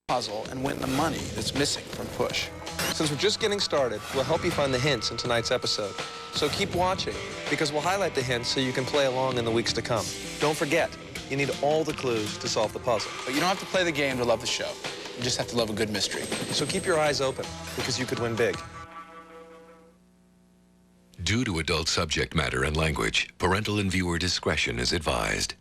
puzzle and win the money that's missing from Push. Since we're just getting started, we'll help you find the hints in tonight's episode. So keep watching, because we'll highlight the hints so you can play along in the weeks to come. Don't forget, you need all the clues to solve the puzzle. But you don't have to play the game to love the show. You just have to love a good mystery. So keep your eyes open, because you could win big. Due to adult subject matter and language, parental and viewer discretion is advised.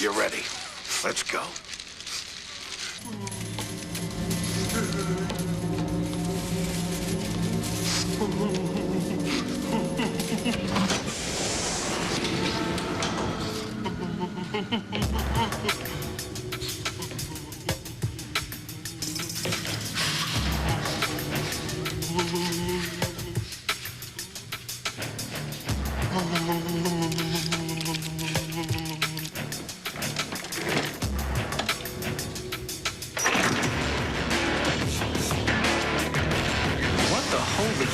You're ready. Let's go. What the holy...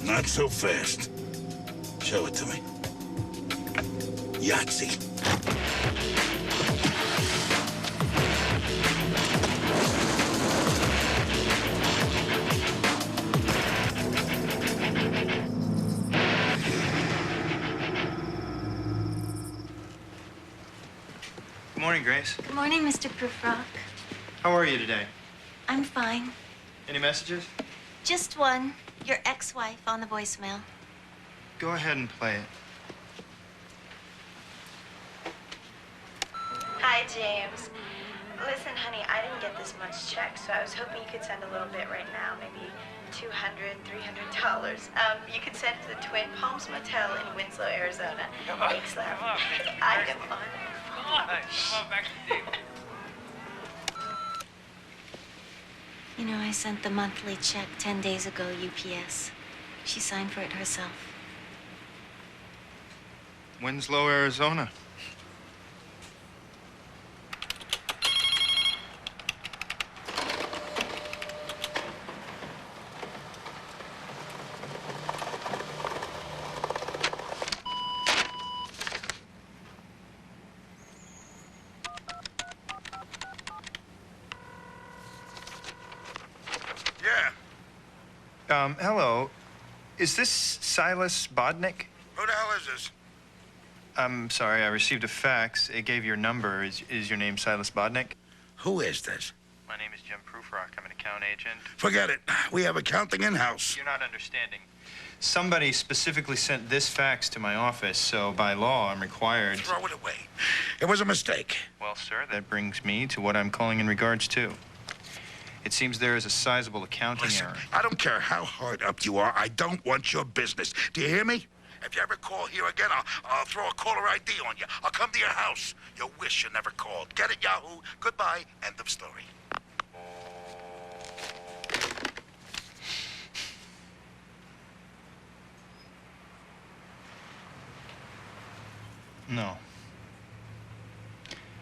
Not so fast. Show it to me. Yahtzee. Good morning, Grace. Good morning, Mr. Proofrock. How are you today? I'm fine. Any messages? Just one. Your ex-wife on the voicemail. Go ahead and play it. Hi, James. Listen, honey, I didn't get this much check, so I was hoping you could send a little bit right now, maybe $200, $300. You could send it to the Twin Palms Motel in Winslow, Arizona. Thanks, Larry. Item on. Come on, back to the table. You know, I sent the monthly check 10 days ago, UPS. She signed for it herself. Winslow, Arizona. Hello. Is this Silas Bodnick? Who the hell is this? I'm sorry, I received a fax. It gave your number. Is your name Silas Bodnick? Who is this? My name is Jim Proofrock. I'm an account agent. Forget it. We have accounting in-house. You're not understanding. Somebody specifically sent this fax to my office, so by law, I'm required... Throw it away. It was a mistake. Well, sir, that brings me to what I'm calling in regards to. It seems there is a sizable accounting Listen, error. I don't care how hard up you are. I don't want your business. Do you hear me? If you ever call here again, I'll throw a caller ID on you. I'll come to your house. You wish you never called. Get it, Yahoo? Goodbye. End of story. No.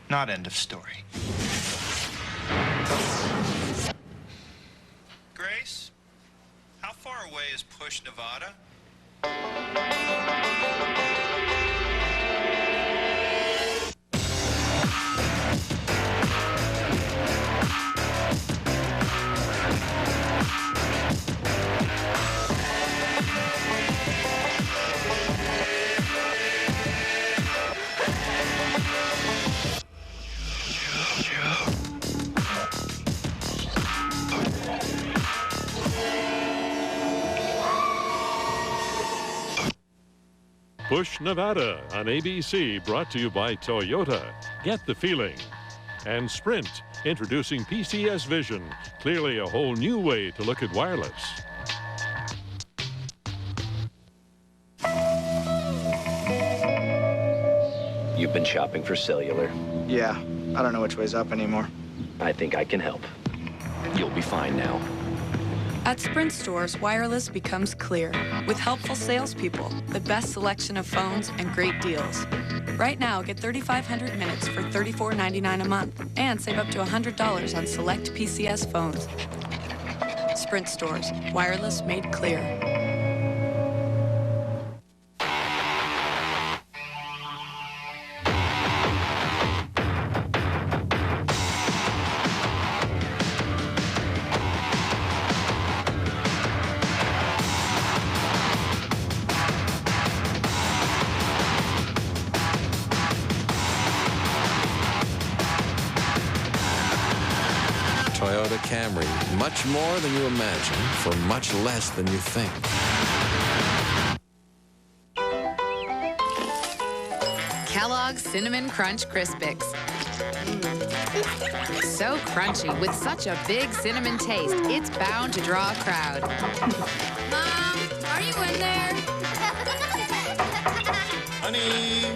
Not end of story. Grace, how far away is Push, Nevada? Push Nevada on ABC, brought to you by Toyota. Get the feeling. And Sprint, introducing PCS Vision, clearly a whole new way to look at wireless. You've been shopping for cellular. Yeah, I don't know which way's up anymore. I think I can help. You'll be fine now. At Sprint stores, wireless becomes clear with helpful salespeople, the best selection of phones, and great deals. Right now, get 3,500 minutes for $34.99 a month and save up to $100 on select PCS phones. Sprint stores, wireless made clear. Toyota Camry, much more than you imagine for much less than you think. Kellogg's Cinnamon Crunch Crispix. So crunchy with such a big cinnamon taste, it's bound to draw a crowd. Mom, are you in there? Honey!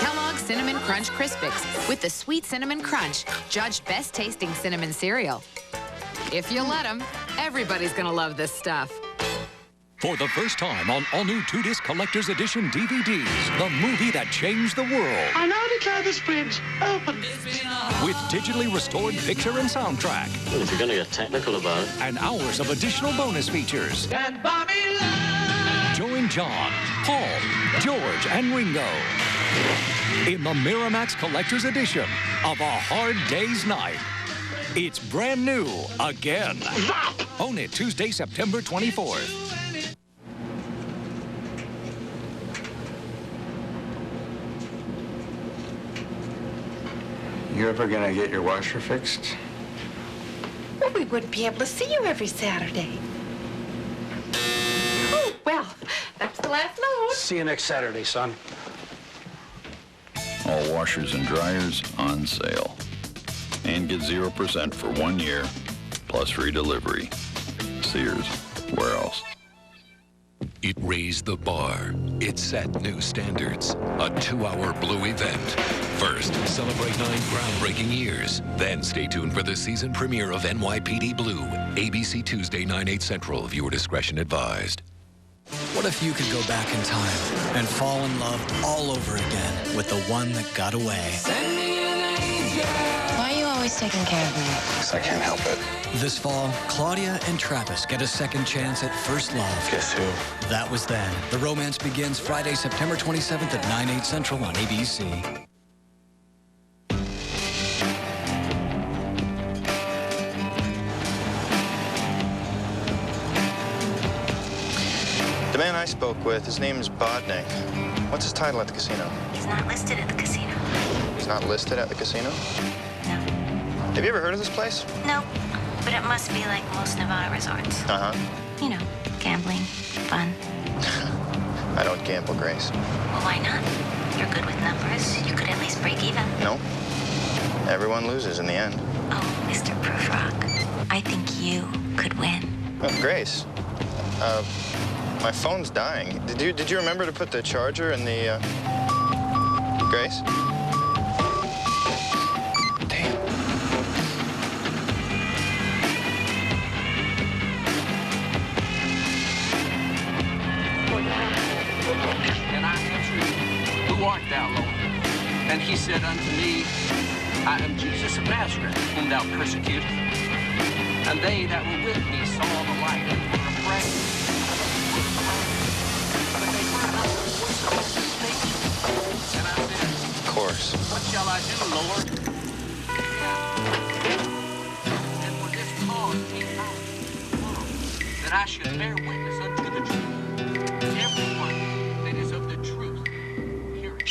Kellogg's Cinnamon Crunch Crispix with the sweet cinnamon crunch, judged best tasting cinnamon cereal. If you let them, everybody's gonna love this stuff. For the first time on all-new 2-disc Collector's Edition DVDs, the movie that changed the world. I now declare this fridge open. With digitally restored picture and soundtrack. Well, if you're going to get technical about it. And hours of additional bonus features. And Bobby Love. Join John, Paul, George, and Ringo in the Miramax Collector's Edition of A Hard Day's Night. It's brand new again. Own it Tuesday, September 24th. You ever gonna get your washer fixed? Well, we wouldn't be able to see you every Saturday. Oh, well, that's the last load. See you next Saturday, son. All washers and dryers on sale. And get 0% for 1 year, plus free delivery. Sears, where else? It raised the bar. It set new standards. A 2-hour Blue event. First, celebrate 9 groundbreaking years. Then stay tuned for the season premiere of NYPD Blue. ABC Tuesday, 9/8 Central. Viewer discretion advised. What if you could go back in time and fall in love all over again with the one that got away? Why are you always taking care of me? Because I can't help it. This fall, Claudia and Travis get a second chance at first love. Guess who? That was then. The romance begins Friday, September 27th at 9/8 Central on ABC. The man I spoke with, his name is Bodnik. What's his title at the casino? He's not listed at the casino. He's not listed at the casino? No. Have you ever heard of this place? No, but it must be like most Nevada resorts. Uh-huh. You know, gambling, fun. I don't gamble, Grace. Well, why not? You're good with numbers. You could at least break even. No. Everyone loses in the end. Oh, Mr. Prufrock, I think you could win. Oh, Grace. My phone's dying. Did you remember to put the charger in the, Grace? Damn. And I answered, Who art thou, Lord? And he said unto me, I am Jesus of Nazareth, whom thou persecutest. And they that were with me saw the light and were afraid. But they heard not the voice of the speech. And I said, Of course. What shall I do, Lord? And for this cause came out into the world, that I should bear witness unto the truth. Everyone that is of the truth, hear it.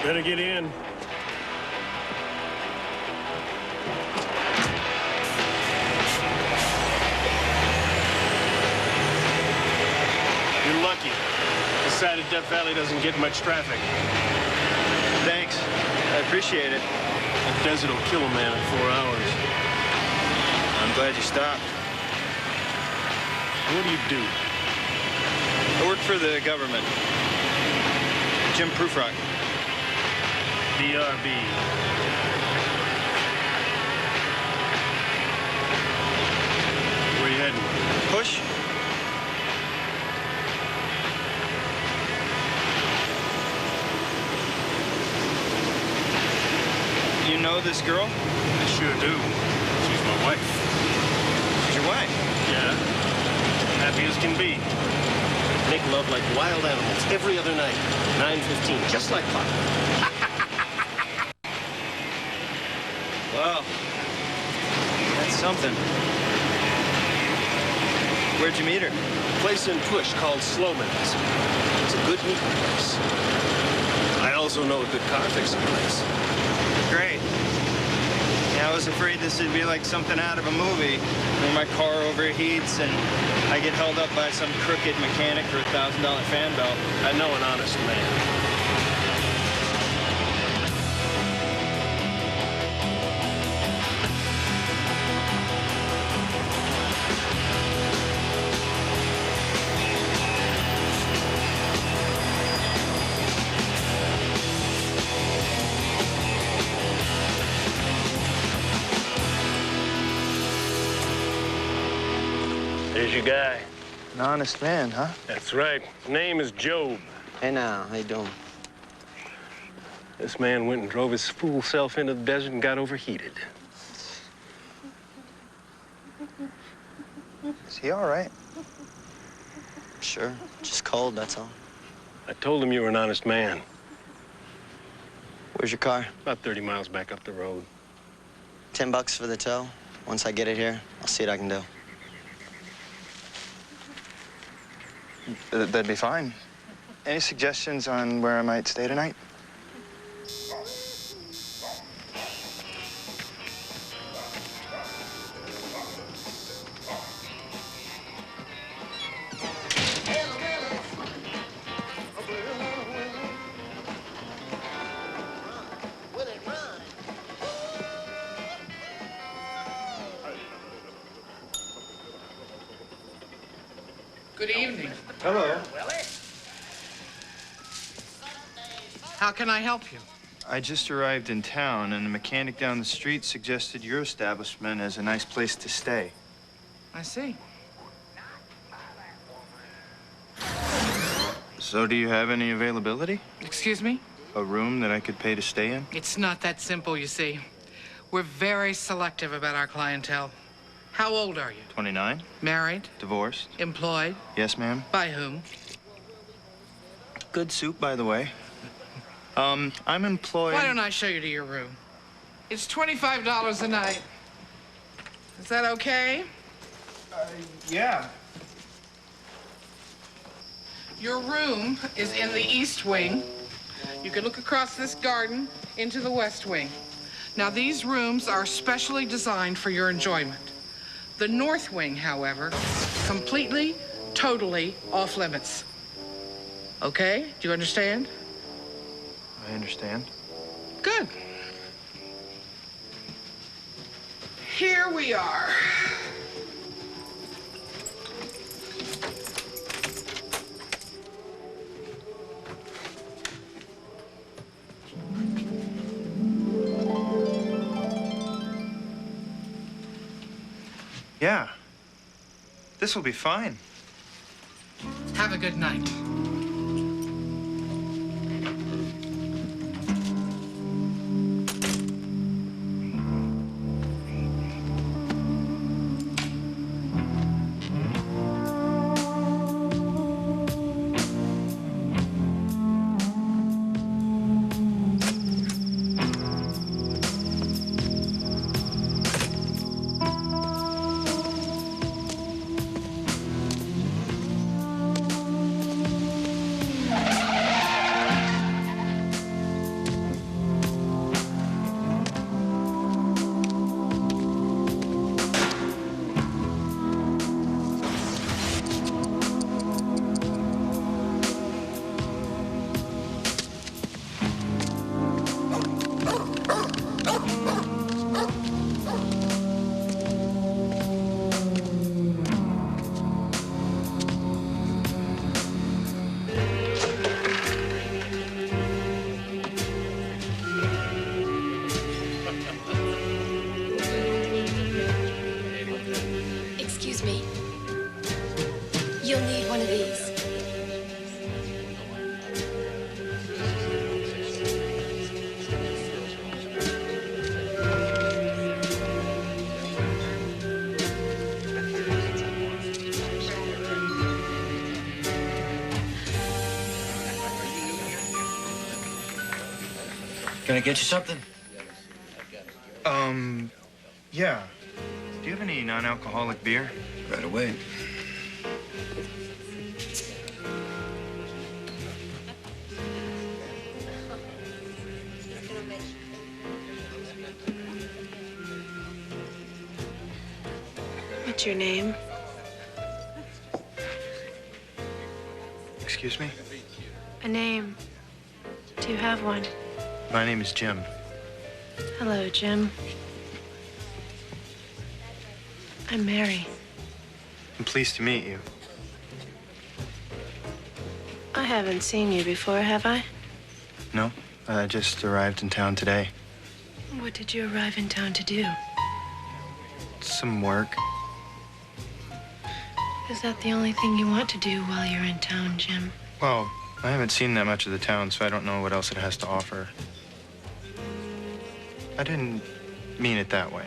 Better get in. You're lucky. This side of Death Valley doesn't get much traffic. Thanks. I appreciate it. The desert will kill a man in 4 hours. I'm glad you stopped. What do you do? I work for the government. Jim Prufrock. BRB. Where you heading? Push. You know this girl? I sure do. She's my wife. She's your wife? Yeah. Happy as can be. Make love like wild animals every other night. 9:15, just like clock. Wow. That's something. Where'd you meet her? Place in Push called Slowman's. It's a good meeting place. I also know a good car fixing place. Great. Yeah, I was afraid this would be like something out of a movie where my car overheats and I get held up by some crooked mechanic for a $1,000 fan belt. I know an honest man. There's your guy. An honest man, huh? That's right. His name is Job. Hey now, how you doing? This man went and drove his fool self into the desert and got overheated. Is he all right? Sure, just cold, that's all. I told him you were an honest man. Where's your car? About 30 miles back up the road. $10 for the tow. Once I get it here, I'll see what I can do. That'd be fine. Any suggestions on where I might stay tonight? Good evening. Hello. How can I help you? I just arrived in town, and the mechanic down the street suggested your establishment as a nice place to stay. I see. So do you have any availability? Excuse me? A room that I could pay to stay in? It's not that simple, you see. We're very selective about our clientele. How old are you? 29. Married? Divorced. Employed? Yes, ma'am. By whom? Good soup, by the way. I'm employed... Why don't I show you to your room? It's $25 a night. Is that okay? Yeah. Your room is in the east wing. You can look across this garden into the west wing. Now, these rooms are specially designed for your enjoyment. The north wing, however, completely, totally off limits. Okay? Do you understand? I understand. Good. Here we are. Yeah. This will be fine. Have a good night. Can I get you something? Yeah. Do you have any non-alcoholic beer? Right away. What's your name? Excuse me? A name. Do you have one? My name is Jim. Hello, Jim. I'm Mary. I'm pleased to meet you. I haven't seen you before, have I? No, I just arrived in town today. What did you arrive in town to do? Some work. Is that the only thing you want to do while you're in town, Jim? Well, I haven't seen that much of the town, so I don't know what else it has to offer. I didn't mean it that way.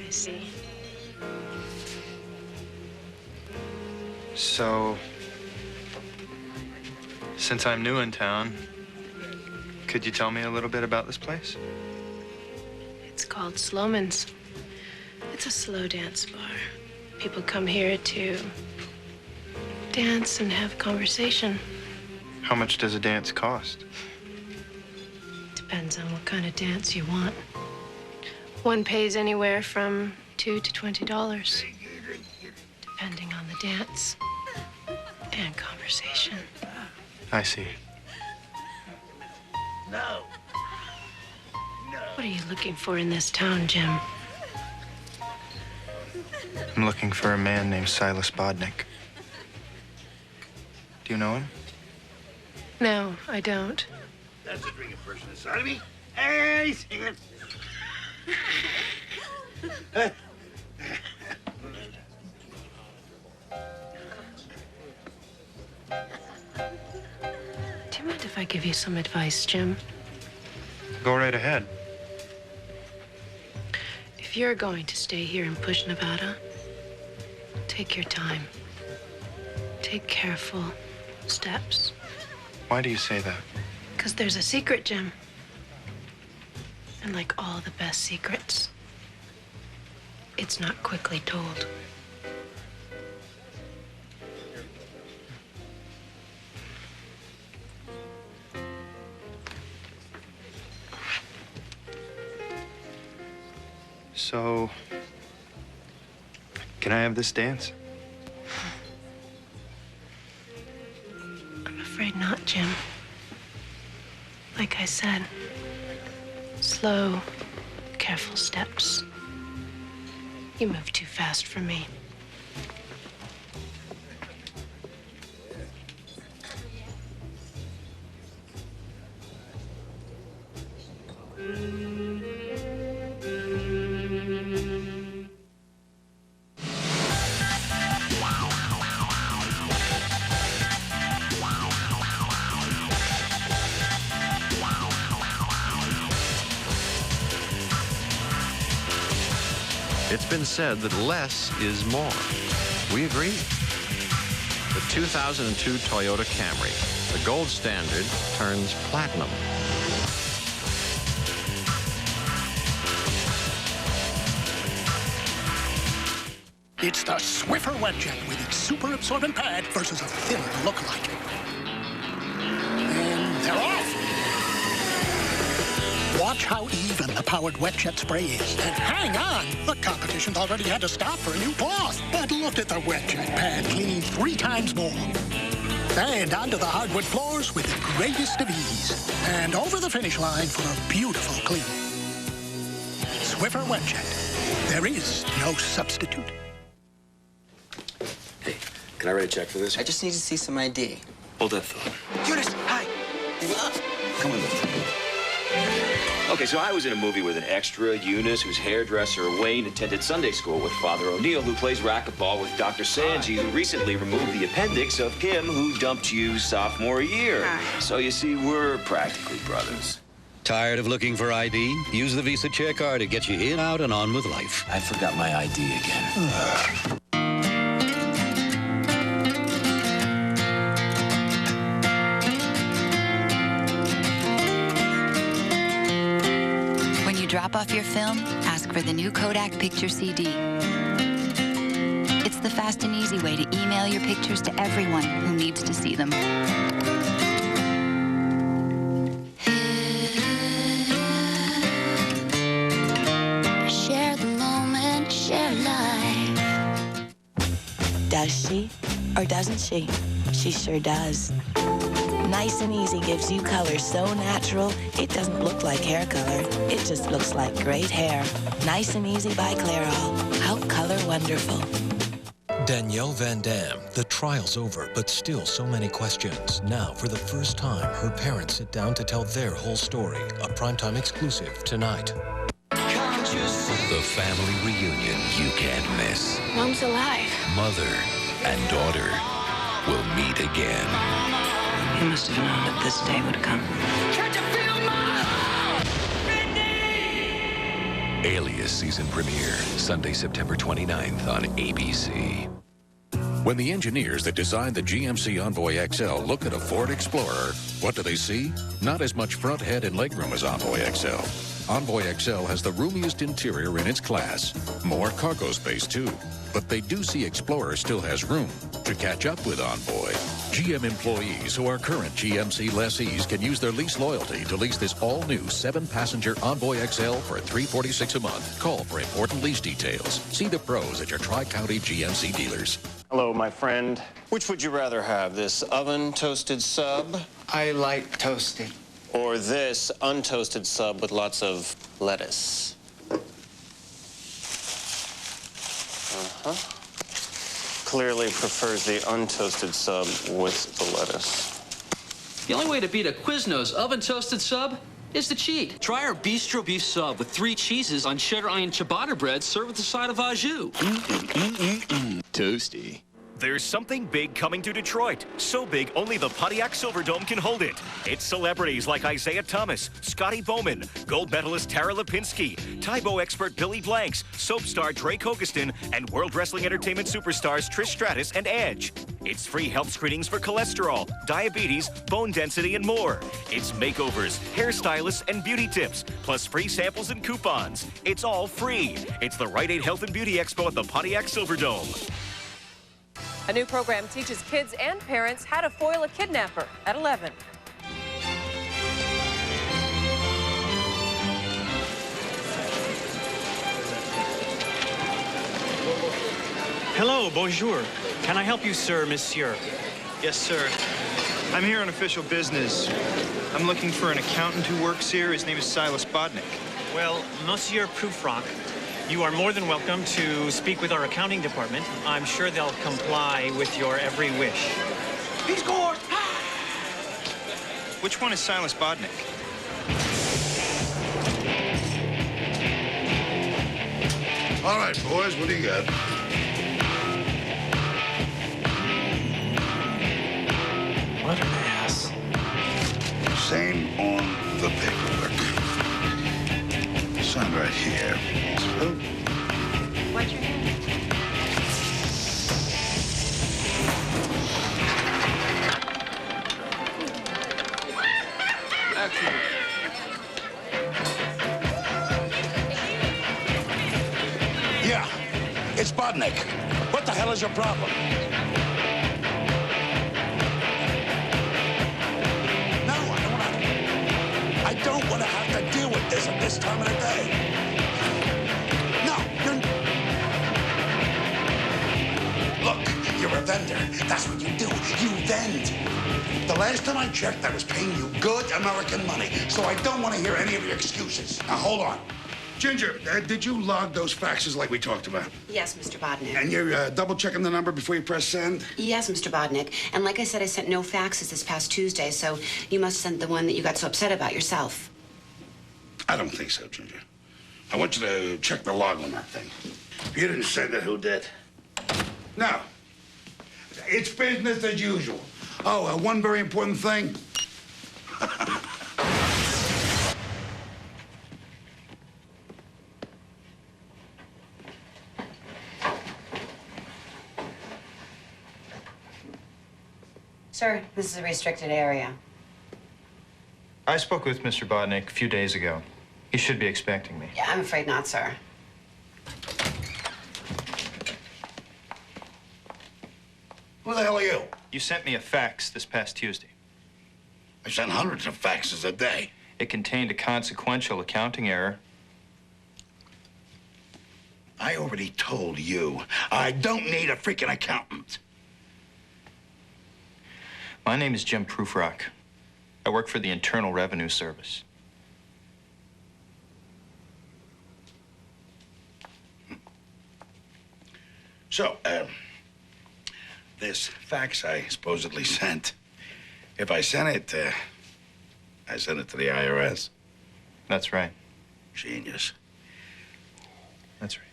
I see. So, since I'm new in town, could you tell me a little bit about this place? It's called Sloman's. It's a slow dance bar. People come here to dance and have conversation. How much does a dance cost? Depends on what kind of dance you want. One pays anywhere from $2 to $20, depending on the dance and conversation. I see. No. What are you looking for in this town, Jim? I'm looking for a man named Silas Bodnick. Do you know him? No, I don't. That's a drinking person inside of me. Hey, sing it. Do you mind if I give you some advice, Jim? Go right ahead. If you're going to stay here in Push, Nevada, take your time. Take careful steps. Why do you say that? Because there's a secret, Jim. And like all the best secrets, it's not quickly told. So, can I have this dance? I'm afraid not, Jim. Like I said, slow, careful steps. You move too fast for me. It's been said that less is more. We agree. The 2002 Toyota Camry, the gold standard, turns platinum. It's the Swiffer Wetjet with its super absorbent pad versus a thinner lookalike. And they're off. Watch how even the powered Wetjet spray is. And hang on, the competition's already had to stop for a new cloth. But look at the Wetjet pad cleaning 3 times more. And onto the hardwood floors with the greatest of ease. And over the finish line for a beautiful clean. Swiffer Wetjet. There is no substitute. Hey, can I write a check for this? I just need to see some ID. Hold that thought. Eunice, hi. Come on. Okay, so I was in a movie with an extra, Eunice, whose hairdresser, Wayne, attended Sunday school with Father O'Neill, who plays racquetball with Dr. Sanji, who recently removed the appendix of him who dumped you sophomore year. So you see, we're practically brothers. Tired of looking for ID? Use the Visa Chair card to get you in, out, and on with life. I forgot my ID again. you drop off your film, ask for the new Kodak Picture CD. It's the fast and easy way to email your pictures to everyone who needs to see them. Share the moment, share life. Does she or doesn't she? She sure does. Nice and Easy gives you color so natural, it doesn't look like hair color. It just looks like great hair. Nice and Easy by Clairol. How color wonderful. Danielle Van Dam, the trial's over, but still so many questions. Now, for the first time, her parents sit down to tell their whole story. A primetime exclusive tonight. The family reunion you can't miss. Mom's alive. Mother and daughter will meet again. You must have known that this day would come. Alias season premiere, Sunday, September 29th on ABC. When the engineers that designed the GMC Envoy XL look at a Ford Explorer, what do they see? Not as much front head and legroom as Envoy XL. Envoy XL has the roomiest interior in its class. More cargo space, too. But they do see Explorer still has room to catch up with Envoy. GM employees who are current GMC lessees can use their lease loyalty to lease this all-new 7-passenger Envoy XL for $346 a month. Call for important lease details. See the pros at your Tri-County GMC dealers. Hello, my friend. Which would you rather have, this oven-toasted sub? I like toasted. Or this untoasted sub with lots of lettuce? Clearly prefers the untoasted sub with the lettuce. The only way to beat a Quiznos oven-toasted sub is to cheat. Try our Bistro Beef Sub with 3 cheeses on cheddar onion ciabatta bread served with a side of au jus. Toasty. There's something big coming to Detroit. So big, only the Pontiac Silverdome can hold it. It's celebrities like Isaiah Thomas, Scotty Bowman, gold medalist Tara Lipinski, Taibo expert Billy Blanks, soap star Drake Hogestyn, and World Wrestling Entertainment superstars Trish Stratus and Edge. It's free health screenings for cholesterol, diabetes, bone density, and more. It's makeovers, hairstylists, and beauty tips, plus free samples and coupons. It's all free. It's the Rite Aid Health and Beauty Expo at the Pontiac Silverdome. A new program teaches kids and parents how to foil a kidnapper at 11. Hello, bonjour. Can I help you, sir, monsieur? Yes, sir. I'm here on official business. I'm looking for an accountant who works here. His name is Silas Bodnick. Well, Monsieur Prufrock, you are more than welcome to speak with our accounting department. I'm sure they'll comply with your every wish. He scored! Which one is Silas Bodnick? All right, boys, what do you got? What an ass. Same on the paperwork. Sign right here. So, What's your name? yeah, it's Bodnick. What the hell is your problem? I don't want to have to deal with this at this time of the day. No, Look, you're a vendor. That's what you do. You vend. The last time I checked, I was paying you good American money, so I don't want to hear any of your excuses. Now, hold on. Ginger, did you log those faxes like we talked about? Yes, Mr. Bodnick. And you're double-checking the number before you press send? Yes, Mr. Bodnick. And like I said, I sent no faxes this past Tuesday, so you must have sent the one that you got so upset about yourself. I don't think so, Ginger. I want you to check the log on that thing. If you didn't send it, who did? No. It's business as usual. Oh, one very important thing. Sir, this is a restricted area. I spoke with Mr. Bodnick a few days ago. You should be expecting me. Yeah, I'm afraid not, sir. Who the hell are you? You sent me a fax this past Tuesday. I send hundreds of faxes a day. It contained a consequential accounting error. I already told you, I don't need a freaking accountant. My name is Jim Prufrock. I work for the Internal Revenue Service. So, this fax I supposedly sent, if I sent it, I sent it to the IRS. That's right. Genius. That's right.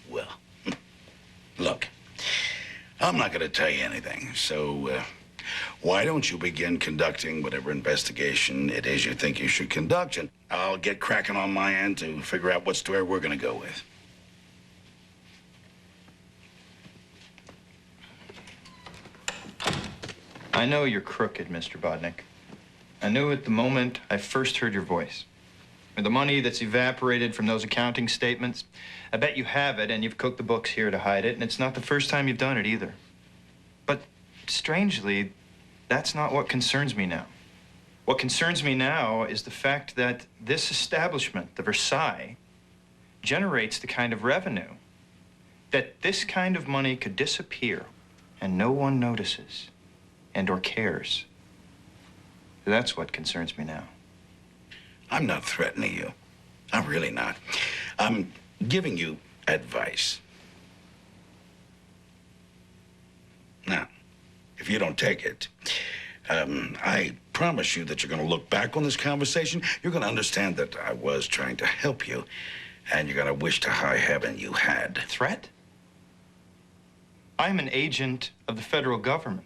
Well, look, I'm not going to tell you anything, so why don't you begin conducting whatever investigation it is you think you should conduct, and I'll get cracking on my end to figure out what story we're going to go with. I know you're crooked, Mr. Bodnick. I knew it the moment I first heard your voice. With the money that's evaporated from those accounting statements, I bet you have it, and you've cooked the books here to hide it, and it's not the first time you've done it either. But strangely, that's not what concerns me now. What concerns me now is the fact that this establishment, the Versailles, generates the kind of revenue that this kind of money could disappear and no one notices and or cares. That's what concerns me now. I'm not threatening you. I'm really not. I'm giving you advice. Now, if you don't take it, I promise you that you're going to look back on this conversation. You're going to understand that I was trying to help you, and you're going to wish to high heaven you had. Threat? I'm an agent of the federal government.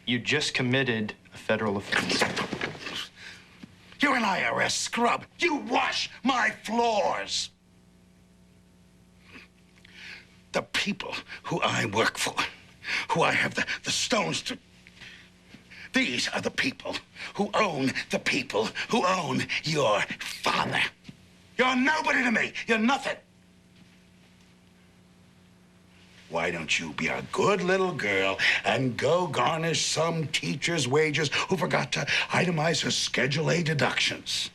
You just committed a federal offense. You're an IRS scrub. You wash my floors. The people who I work for, who I have the stones to... These are the people who own the people who own your father. You're nobody to me. You're nothing. Why don't you be a good little girl and go garnish some teacher's wages who forgot to itemize her Schedule A deductions?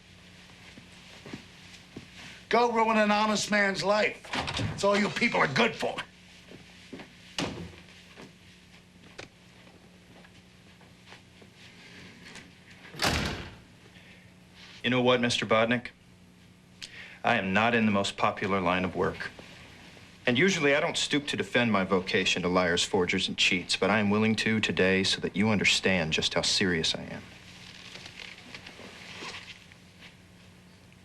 Go ruin an honest man's life. That's all you people are good for. You know what, Mr. Bodnick? I am not in the most popular line of work. And usually I don't stoop to defend my vocation to liars, forgers, and cheats, but I am willing to today so that you understand just how serious I am.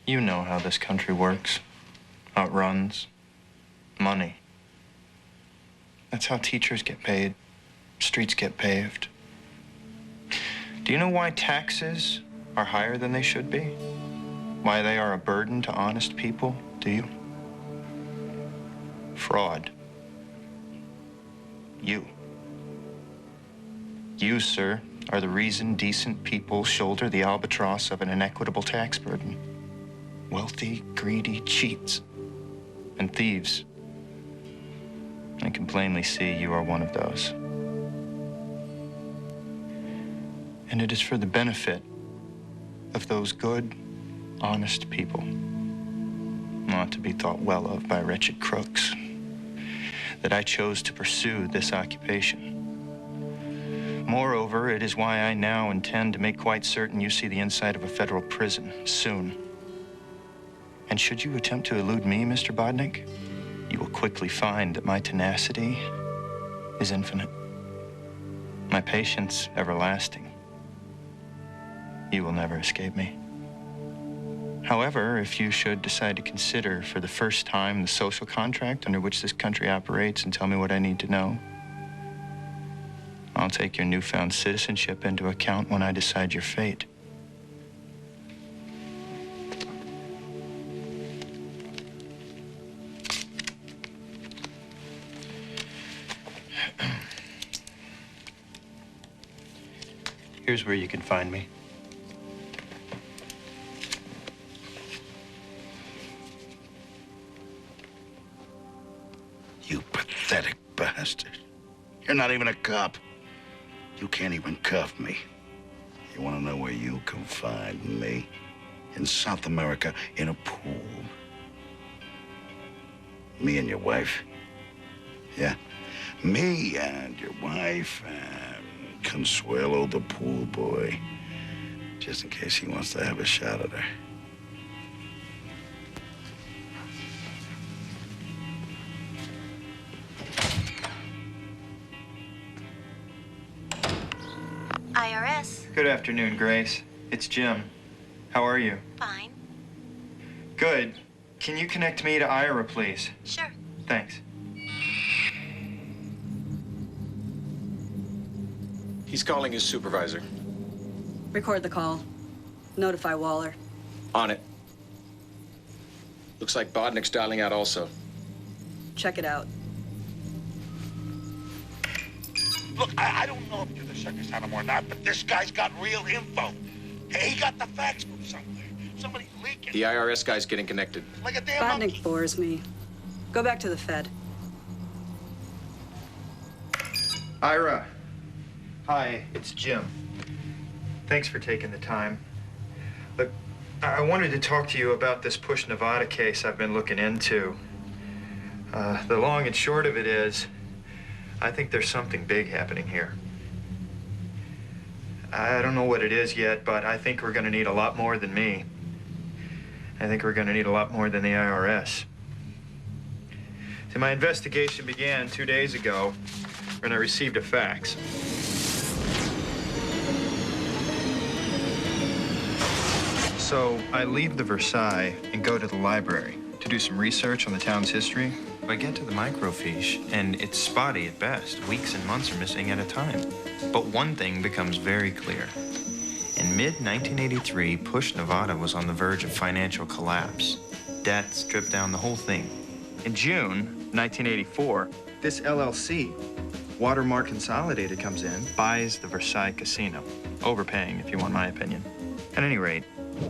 You know how this country works, how it runs. Money. That's how teachers get paid, streets get paved. Do you know why taxes are higher than they should be? Why they are a burden to honest people? Do you? Fraud. You. You, sir, are the reason decent people shoulder the albatross of an inequitable tax burden. Wealthy, greedy cheats and thieves. I can plainly see you are one of those. And it is for the benefit of those good, honest people, not to be thought well of by wretched crooks, that I chose to pursue this occupation. Moreover, it is why I now intend to make quite certain you see the inside of a federal prison soon. And should you attempt to elude me, Mr. Bodnick, you will quickly find that my tenacity is infinite, my patience everlasting. You will never escape me. However, if you should decide to consider for the first time the social contract under which this country operates and tell me what I need to know, I'll take your newfound citizenship into account when I decide your fate. Here's where you can find me. You're not even a cop. You can't even cuff me. You want to know where you can find me? In South America, in a pool. Me and your wife. Yeah. Me and your wife and Consuelo, the pool boy. Just in case he wants to have a shot at her. IRS. Good afternoon, Grace. It's Jim. How are you? Fine. Good. Can you connect me to Ira, please? Sure. Thanks. He's calling his supervisor. Record the call. Notify Waller. On it. Looks like Bodnick's dialing out also. Check it out. Look, I don't know if you're the circus animal or not, but this guy's got real info. Hey, he got the facts from somewhere. Somebody's leaking. The IRS guy's getting connected. Like a damn Bodnick monkey. bores me. Go back to the Fed. Ira. Hi, it's Jim. Thanks for taking the time. Look, I wanted to talk to you about this Push Nevada case I've been looking into. The long and short of it is, I think there's something big happening here. I don't know what it is yet, but I think we're going to need a lot more than me. I think we're going to need a lot more than the IRS. See, my investigation began 2 days ago when I received a fax. So I leave the Versailles and go to the library to do some research on the town's history. I get to the microfiche, and it's spotty at best. Weeks and months are missing at a time. But one thing becomes very clear. In mid-1983, Push Nevada was on the verge of financial collapse. Debt stripped down the whole thing. In June 1984, this LLC, Watermark Consolidated, comes in, buys the Versailles Casino. Overpaying, if you want my opinion. At any rate,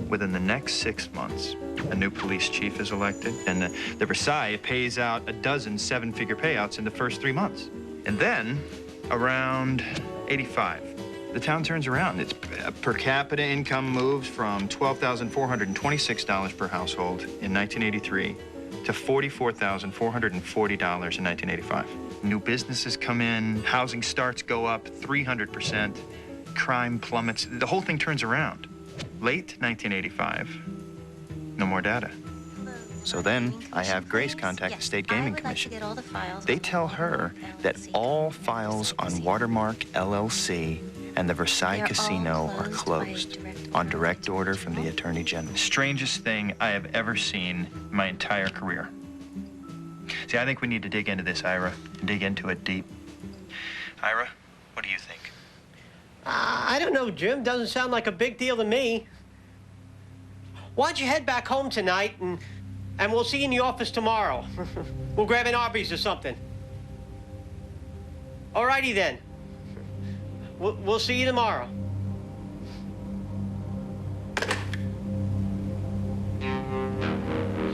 within the next 6 months, a new police chief is elected, and the Versailles pays out a dozen seven-figure payouts in the first 3 months. And then, around 85, the town turns around. Its per capita income moves from $12,426 per household in 1983 to $44,440 in 1985. New businesses come in, housing starts go up 300%, crime plummets, the whole thing turns around. Late 1985, no more data. So then I have Grace contact the State Gaming Commission. They tell her that all files on Watermark LLC and the Versailles Casino are closed on direct order from the Attorney General. Strangest thing I have ever seen in my entire career. See, I think we need to dig into this, Ira, and dig into it deep. Ira, what do you think? I don't know, Jim. Doesn't sound like a big deal to me. Why don't you head back home tonight, and we'll see you in the office tomorrow. We'll grab an Arby's or something. All righty then. We'll see you tomorrow.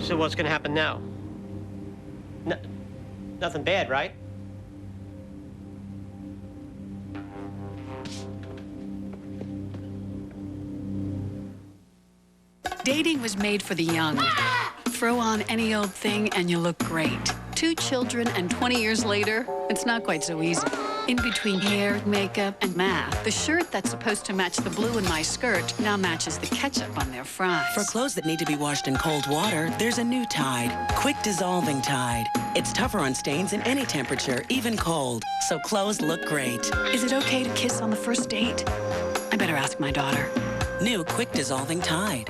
So what's going to happen now? Nothing bad, right? Dating was made for the young. Throw on any old thing and you look great. 2 children and 20 years later, it's not quite so easy. In between hair, makeup, and math, the shirt that's supposed to match the blue in my skirt now matches the ketchup on their fries. For clothes that need to be washed in cold water, there's a new Tide. Quick dissolving Tide. It's tougher on stains in any temperature, even cold. So clothes look great. Is it okay to kiss on the first date? I better ask my daughter. New quick dissolving Tide.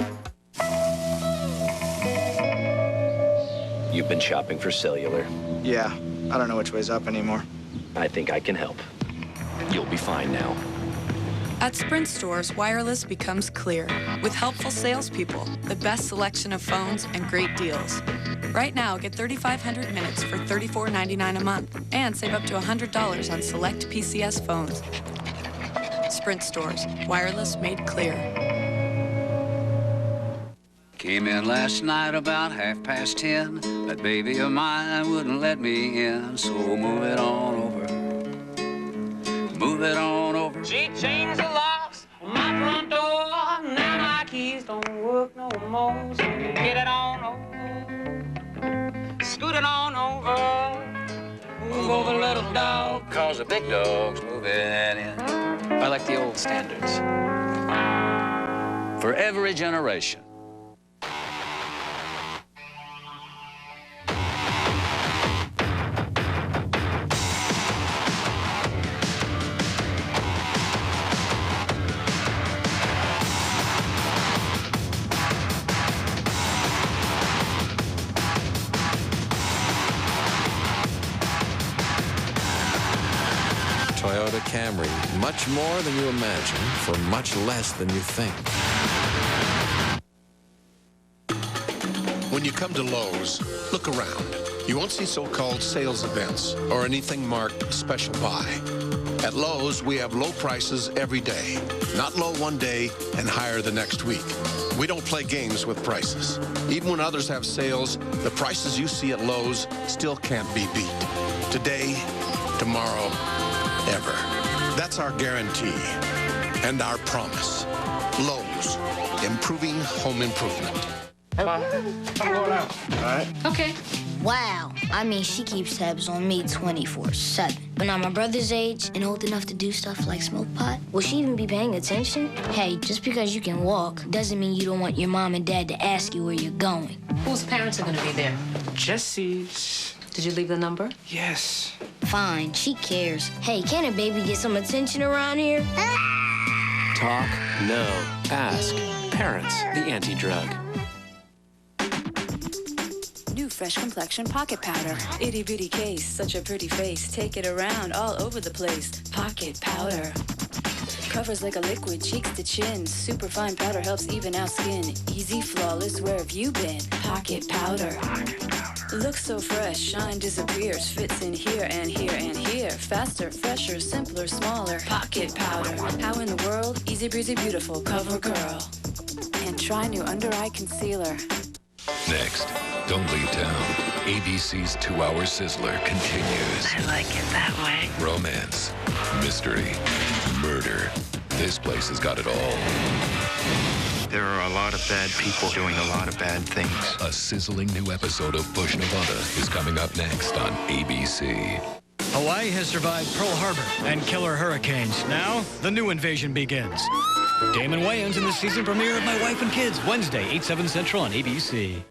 You've been shopping for cellular. Yeah, I don't know which way's up anymore. I think I can help. You'll be fine now. At Sprint stores, wireless becomes clear. With helpful salespeople, the best selection of phones, and great deals. Right now, get 3,500 minutes for $34.99 a month and save up to $100 on select PCS phones. Sprint stores, wireless made clear. Came in last night about 10:30. That baby of mine wouldn't let me in, so move it on over. move it on over. She changed the locks on my front door. Now my keys don't work no more. So get it on over. Scoot it on over. Move over, little dog. Cause the big dog's moving in. I like the old standards. For every generation. Toyota Camry, much more than you imagine for much less than you think. When you come to Lowe's, look around. You won't see so-called sales events or anything marked special buy. At Lowe's, we have low prices every day. Not low one day and higher the next week. We don't play games with prices. Even when others have sales, the prices you see at Lowe's still can't be beat. Today, tomorrow, ever. That's our guarantee and our promise. Lowe's, improving home improvement. I'm going out. All right? Okay. Wow. I mean, she keeps tabs on me 24/7. But now my brother's age and old enough to do stuff like smoke pot, will she even be paying attention? Hey, just because you can walk doesn't mean you don't want your mom and dad to ask you where you're going. Whose parents are going to be there? Jesse's. Did you leave the number? Yes. Fine, she cares. Hey, can a baby get some attention around here? Talk? No. Ask. Parents, the anti-drug. New fresh complexion pocket powder. Itty bitty case, such a pretty face. Take it around all over the place. Pocket powder. Covers like a liquid, cheeks to chin. Super fine powder helps even out skin. Easy, flawless, where have you been? Pocket powder. Looks so fresh, shine disappears. Fits in here and here and here. Faster, fresher, simpler, smaller. Pocket powder. How in the world? Easy breezy, beautiful cover girl. And try new under eye concealer. Next, don't leave town. ABC's 2-hour sizzler continues. I like it that way. Romance, mystery, murder. This place has got it all. There are a lot of bad people doing a lot of bad things. A sizzling new episode of Bush, Nevada is coming up next on ABC. Hawaii has survived Pearl Harbor and killer hurricanes. Now, the new invasion begins. Damon Wayans in the season premiere of My Wife and Kids, Wednesday, 8/7 Central on ABC.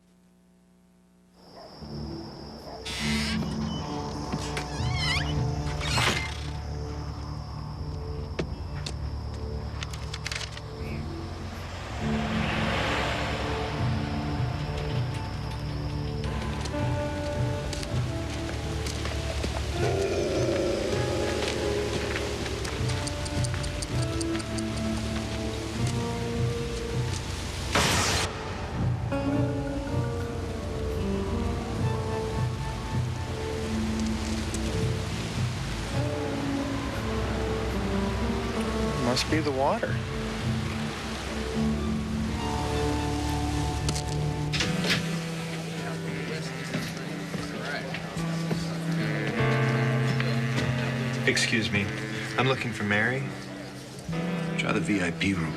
Must be the water. Excuse me. I'm looking for Mary. Try the VIP room.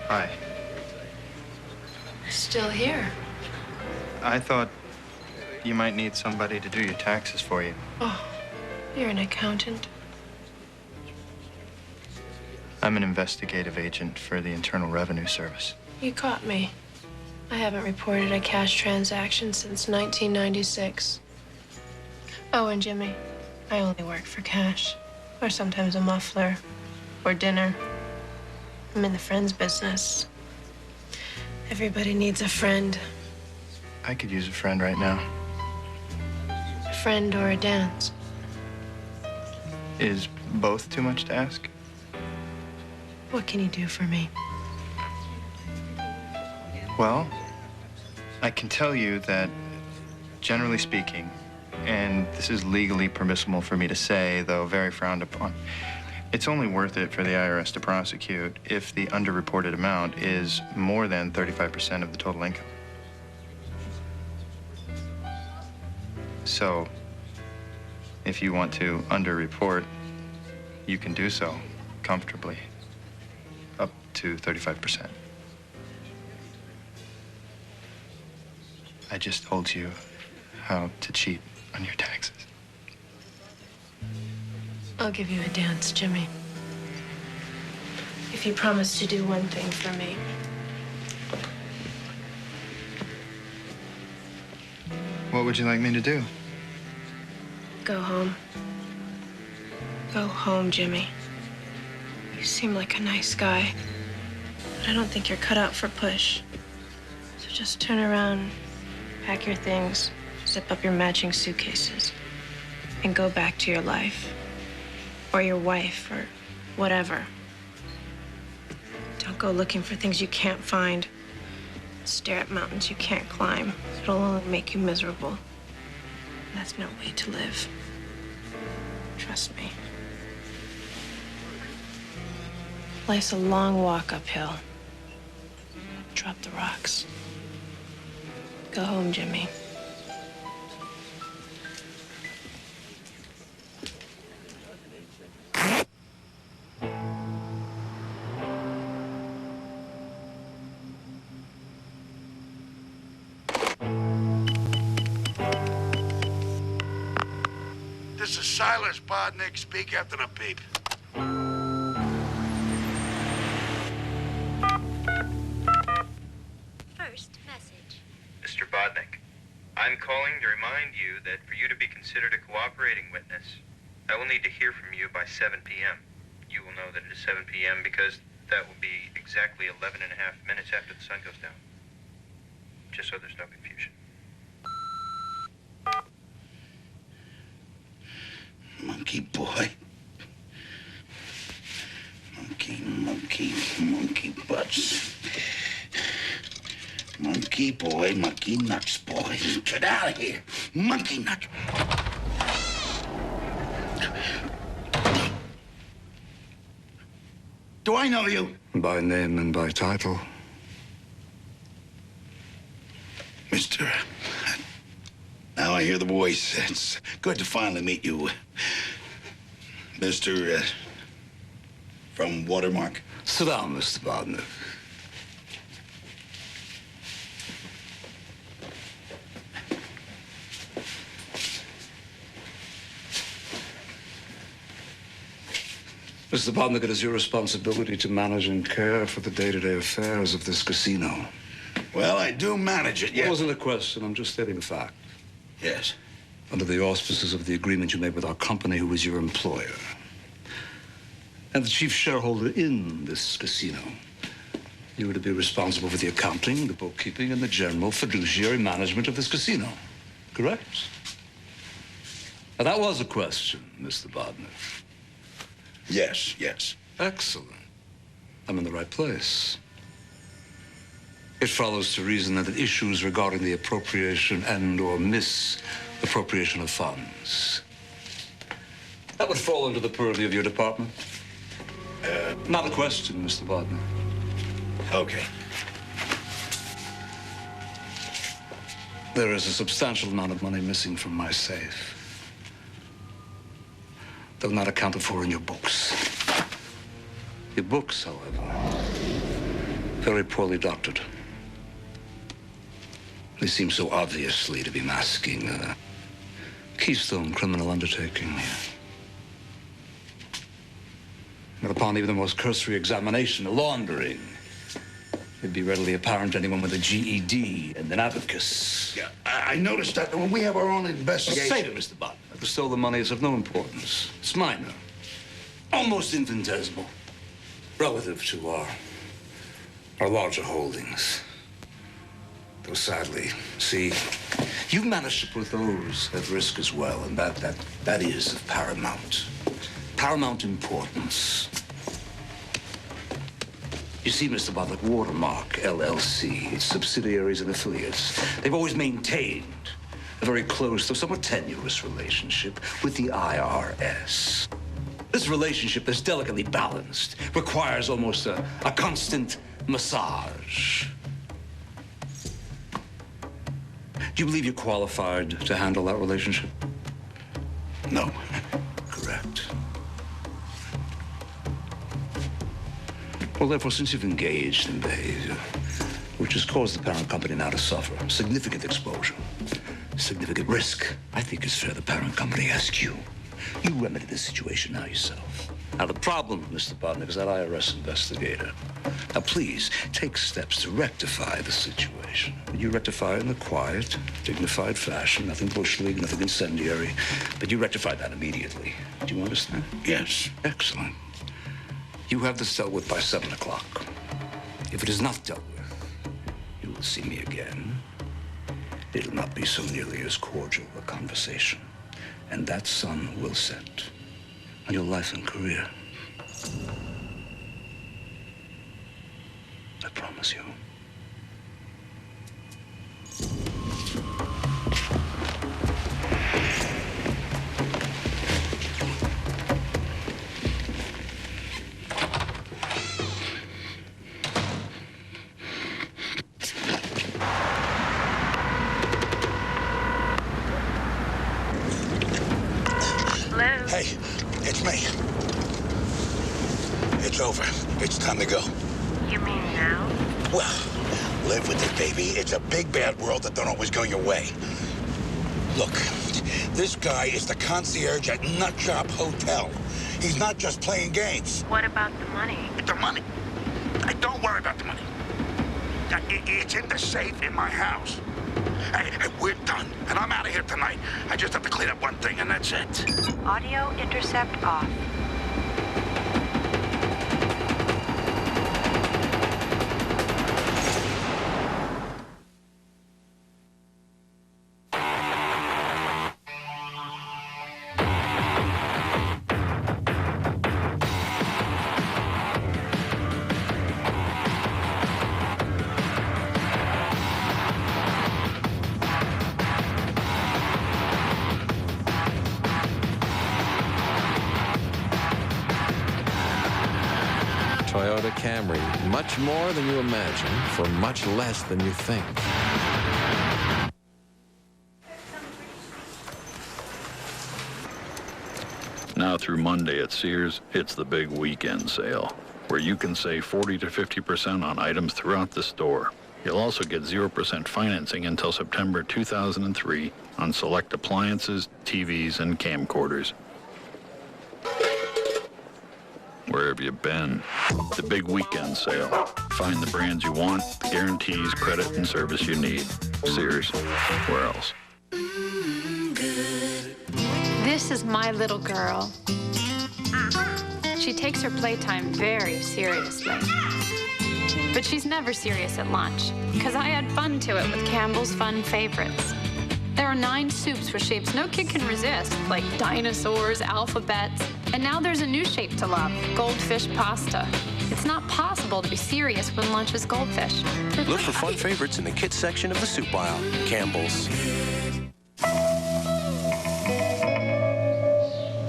Hi. Still here. I thought you might need somebody to do your taxes for you. Oh, you're an accountant. I'm an investigative agent for the Internal Revenue Service. You caught me. I haven't reported a cash transaction since 1996. Oh, and Jimmy, I only work for cash. Or sometimes a muffler. Or dinner. I'm in the friends business. Everybody needs a friend. I could use a friend right now. A friend or a dance. Is both too much to ask? What can you do for me? Well, I can tell you that, generally speaking, and this is legally permissible for me to say, though very frowned upon, It's only worth it for the IRS to prosecute if the underreported amount is more than 35% of the total income. So, if you want to underreport, you can do so comfortably, up to 35%. I just told you how to cheat on your taxes. I'll give you a dance, Jimmy. If you promise to do one thing for me. What would you like me to do? Go home. Go home, Jimmy. You seem like a nice guy, but I don't think you're cut out for push. So just turn around, pack your things, zip up your matching suitcases, and go back to your life. Or your wife, or whatever. Don't go looking for things you can't find. Stare at mountains you can't climb. It'll only make you miserable. That's no way to live. Trust me. Life's a long walk uphill. Drop the rocks. Go home, Jimmy. This is Silas Bodnick. Speak after the beep. First message. Mr. Bodnick, I'm calling to remind you that for you to be considered a cooperating witness, I will need to hear from you by 7 p.m. You will know that it is 7 p.m. because that will be exactly 11 and a half minutes after the sun goes down. Just so there's no confusion. Monkey boy. Monkey butts. Monkey boy, monkey nuts boy. Get out of here. Monkey nuts. Do I know you? By name and by title. Mister, now I hear the voice. It's good to finally meet you. Mr. From Watermark. Sit down, Mr. Bodnick. Mr. Bodnick, it is your responsibility to manage and care for the day-to-day affairs of this casino. Well, I do manage it, yes. It wasn't a question. I'm just stating the fact. Yes. Under the auspices of the agreement you made with our company, who is your employer, and the chief shareholder in this casino, you were to be responsible for the accounting, the bookkeeping, and the general fiduciary management of this casino. Correct? Now, that was a question, Mr. Bodnick. Yes, yes. Excellent. I'm in the right place. It follows to reason that issues regarding the appropriation and/or misappropriation of funds, that would fall under the purview of your department. Not a question, Mr. Bodnick. Okay. There is a substantial amount of money missing from my safe. Though not accounted for in your books. Your books, however, very poorly doctored. They seem so obviously to be masking a keystone criminal undertaking here. But upon even the most cursory examination, the laundering would be readily apparent to anyone with a GED and an abacus. Yeah, I noticed that when we have our own investigation. Say it, Mr. Bodnick. The stolen money is of no importance. It's minor. Almost infinitesimal. Relative to our larger holdings. Though sadly, see, you've managed to put those at risk as well, and that is of paramount importance. You see, Mr. Bodnick, Watermark, LLC, its subsidiaries and affiliates, they've always maintained a very close, though somewhat tenuous relationship with the IRS. This relationship that's delicately balanced requires almost a constant massage. Do you believe you're qualified to handle that relationship? No. Correct. Well, therefore, since you've engaged in behavior which has caused the parent company now to suffer significant exposure, significant risk, I think it's fair the parent company ask you. You remedy the situation now yourself. Now, the problem, Mr. Bodnick, is that IRS investigator. Now, please, take steps to rectify the situation. You rectify it in a quiet, dignified fashion, nothing bush league, nothing incendiary, but you rectify that immediately. Do you understand? Yes. Excellent. You have this dealt with by 7 o'clock. If it is not dealt with, you will see me again. It'll not be so nearly as cordial a conversation. And that sun will set on your life and career. I promise you. Hey, it's me. It's over. It's time to go. You mean now? Well, live with it, baby. It's a big, bad world that don't always go your way. Look, this guy is the concierge at Nutshop Hotel. He's not just playing games. What about the money? The money? Don't worry about the money. It's in the safe in my house. Hey, we're done, and I'm out of here tonight. I just have to clean up one thing, and that's it. Audio intercept off. Toyota Camry, much more than you imagine for much less than you think. Now through Monday at Sears, it's the big weekend sale, where you can save 40 to 50% on items throughout the store. You'll also get 0% financing until September 2003 on select appliances, TVs, and camcorders. Where have you been? The big weekend sale. Find the brands you want, the guarantees, credit, and service you need. Sears. Where else? This is my little girl. She takes her playtime very seriously. But she's never serious at lunch, because I add fun to it with Campbell's Fun Favorites. There are 9 soups with shapes no kid can resist, like dinosaurs, alphabets, and now there's a new shape to love, goldfish pasta. It's not possible to be serious when lunch is goldfish. Look for Fun Favorites in the kids section of the soup aisle. Campbell's.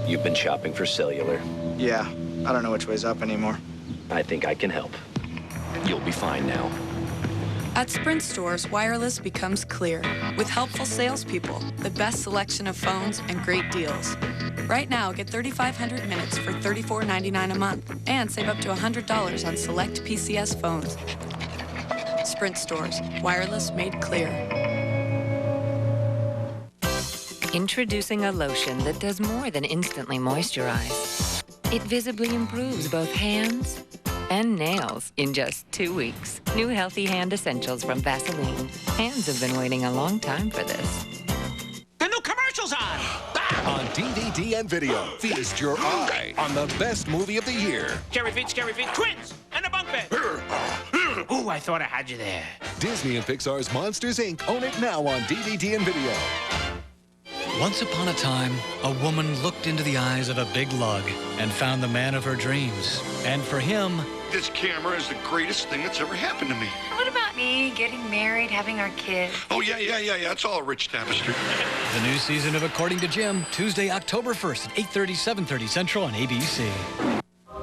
You've been shopping for cellular. Yeah, I don't know which way's up anymore. I think I can help. You'll be fine now. At Sprint stores, wireless becomes clear with helpful salespeople, the best selection of phones, and great deals. Right now, get 3,500 minutes for $34.99 a month and save up to $100 on select PCS phones. Sprint stores, wireless made clear. Introducing a lotion that does more than instantly moisturize. It visibly improves both hands and nails in just 2 weeks. New Healthy Hand Essentials from Vaseline. Hands have been waiting a long time for this. The new commercial's on! On DVD and video, feast your eye on the best movie of the year. Scary feet, twins! And a bunk bed! Ooh, I thought I had you there. Disney and Pixar's Monsters, Inc. own it now on DVD and video. Once upon a time, a woman looked into the eyes of a big lug and found the man of her dreams. And for him, this camera is the greatest thing that's ever happened to me. What about me getting married, having our kids? Oh, yeah. It's all a rich tapestry. the new season of According to Jim, Tuesday, October 1st at 8:30, 7:30 Central on ABC.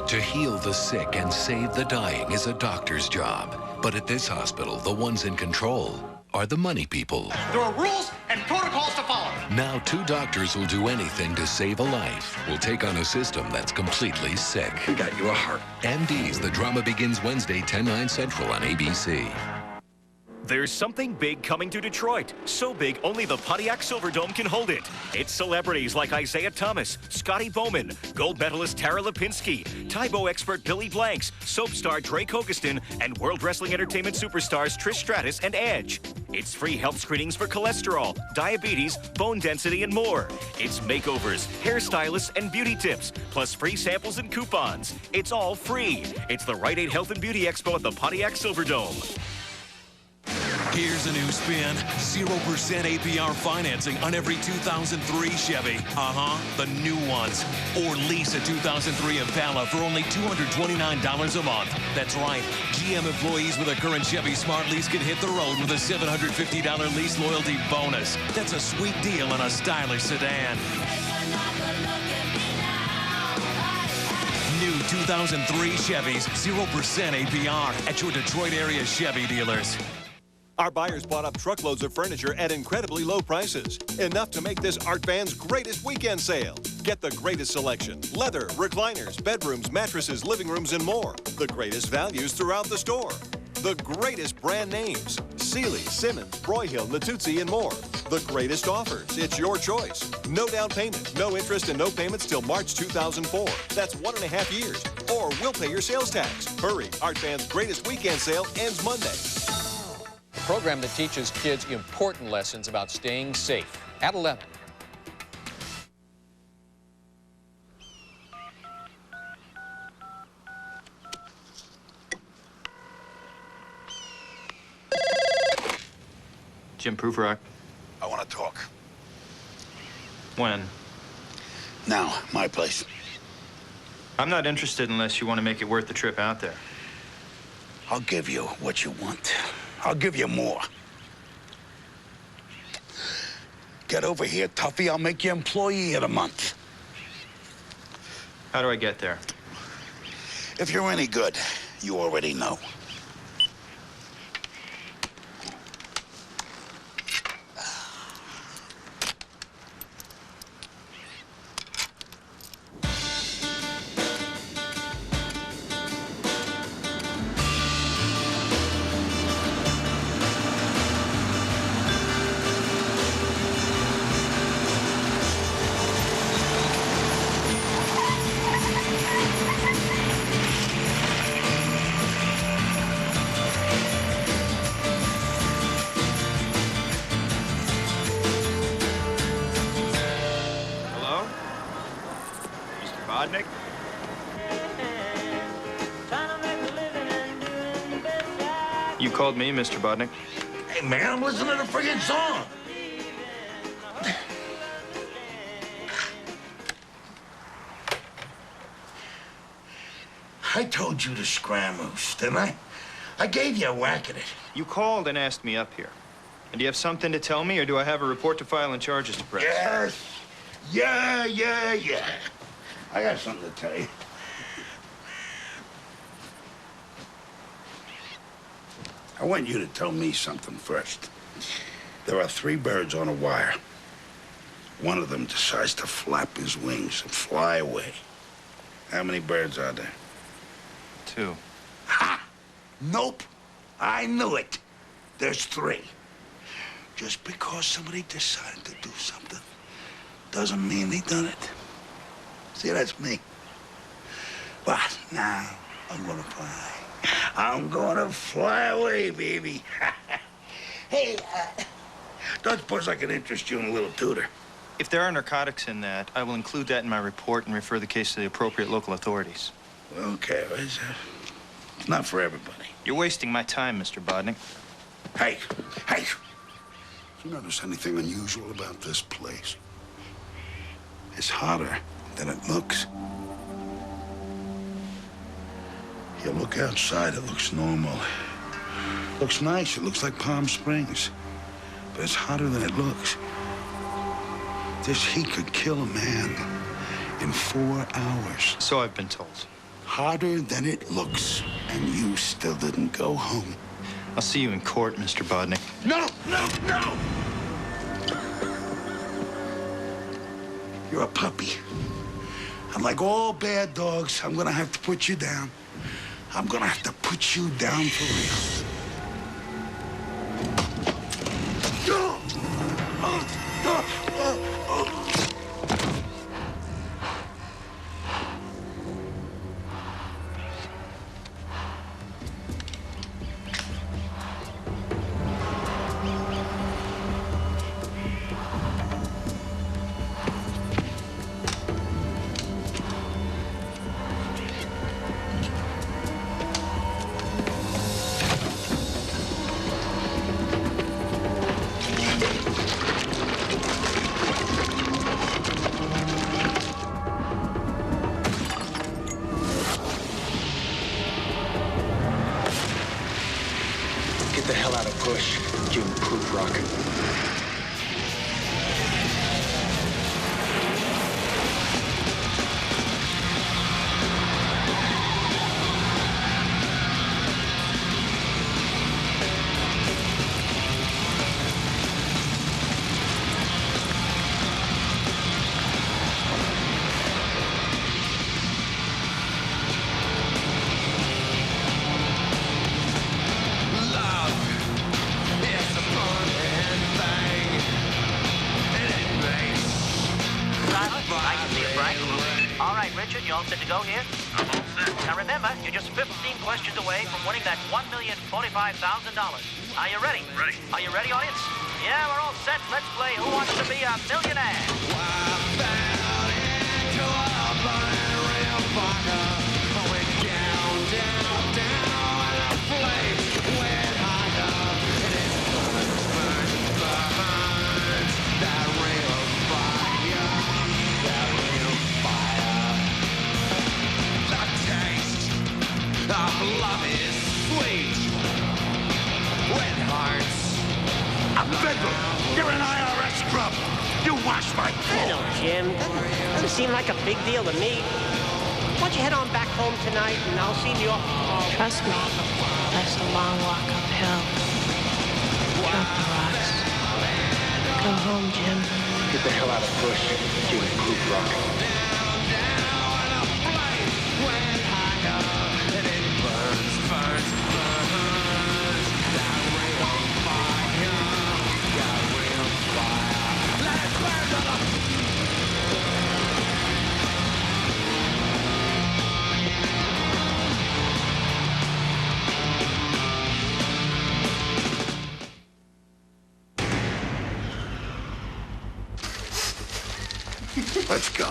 To heal the sick and save the dying is a doctor's job. But at this hospital, the ones in control are the money people. There are rules and protocols to follow. Now, 2 doctors who'll do anything to save a life will take on a system that's completely sick. We got you a heart. MDs, the drama begins Wednesday, 10/9 Central on ABC. There's something big coming to Detroit. So big, only the Pontiac Silverdome can hold it. It's celebrities like Isaiah Thomas, Scotty Bowman, gold medalist Tara Lipinski, Taibo expert Billy Blanks, soap star Drake Hogestyn, and World Wrestling Entertainment superstars Trish Stratus and Edge. It's free health screenings for cholesterol, diabetes, bone density, and more. It's makeovers, hairstylists, and beauty tips, plus free samples and coupons. It's all free. It's the Rite Aid Health and Beauty Expo at the Pontiac Silverdome. Here's a new spin. 0% APR financing on every 2003 Chevy. The new ones. Or lease a 2003 Impala for only $229 a month. That's right. GM employees with a current Chevy Smart Lease can hit the road with a $750 lease loyalty bonus. That's a sweet deal on a stylish sedan. New 2003 Chevys, 0% APR at your Detroit area Chevy dealers. Our buyers bought up truckloads of furniture at incredibly low prices. Enough to make this Art Van's greatest weekend sale. Get the greatest selection. Leather, recliners, bedrooms, mattresses, living rooms, and more. The greatest values throughout the store. The greatest brand names. Sealy, Simmons, Broyhill, Natuzzi, and more. The greatest offers. It's your choice. No down payment, no interest, and no payments till March 2004. That's 1.5 years. Or we'll pay your sales tax. Hurry. Art Van's greatest weekend sale ends Monday. A program that teaches kids important lessons about staying safe at 11. Jim Prufrock. I want to talk. When? Now, my place. I'm not interested unless you want to make it worth the trip out there. I'll give you what you want. I'll give you more. Get over here, toughie. I'll make you employee of the month. How do I get there? If you're any good, you already know. You called me, Mr. Bodnick? Hey, man, I'm listening to the friggin' song. I told you to scramble, didn't I? I gave you a whack at it. You called and asked me up here. And do you have something to tell me, or do I have a report to file and charges to press? Yes. Yeah. I got something to tell you. I want you to tell me something first. There are 3 birds on a wire. One of them decides to flap his wings and fly away. How many birds are there? 2. Ha! Nope. I knew it. There's 3. Just because somebody decided to do something doesn't mean they done it. See, that's me. But now I'm gonna fly. I'm gonna fly away, baby. Hey, don't suppose I could interest you in a little tutor? If there are narcotics in that, I will include that in my report and refer the case to the appropriate local authorities. Okay, it's not for everybody. You're wasting my time, Mr. Bodnick. Hey! Did you notice anything unusual about this place? It's hotter than it looks. You look outside, it looks normal. Looks nice, it looks like Palm Springs. But it's hotter than it looks. This heat could kill a man in 4 hours. So I've been told. Hotter than it looks, and you still didn't go home. I'll see you in court, Mr. Bodnick. No, no, no! You're a puppy. And like all bad dogs, I'm gonna have to put you down. I'm gonna have to put you down for real. Get the hell out of Bush, you poop rock. All right, Richard, you all set to go here? I'm all set. Now remember, you're just 15 questions away from winning that $1,045,000. Are you ready? Ready. Are you ready, audience? Yeah, we're all set. Let's play Who Wants to Be a Millionaire? Love is sweet. Wet hearts. A bedroom. You're an IRS scrub. You wash my I clothes. know, Jim. Doesn't seem like a big deal to me. Why don't you head on back home tonight, and I'll see you. Trust me, life's a long walk uphill. Drop the rocks. Come home, Jim. Get the hell out of Bush, you poop rock. Let's go.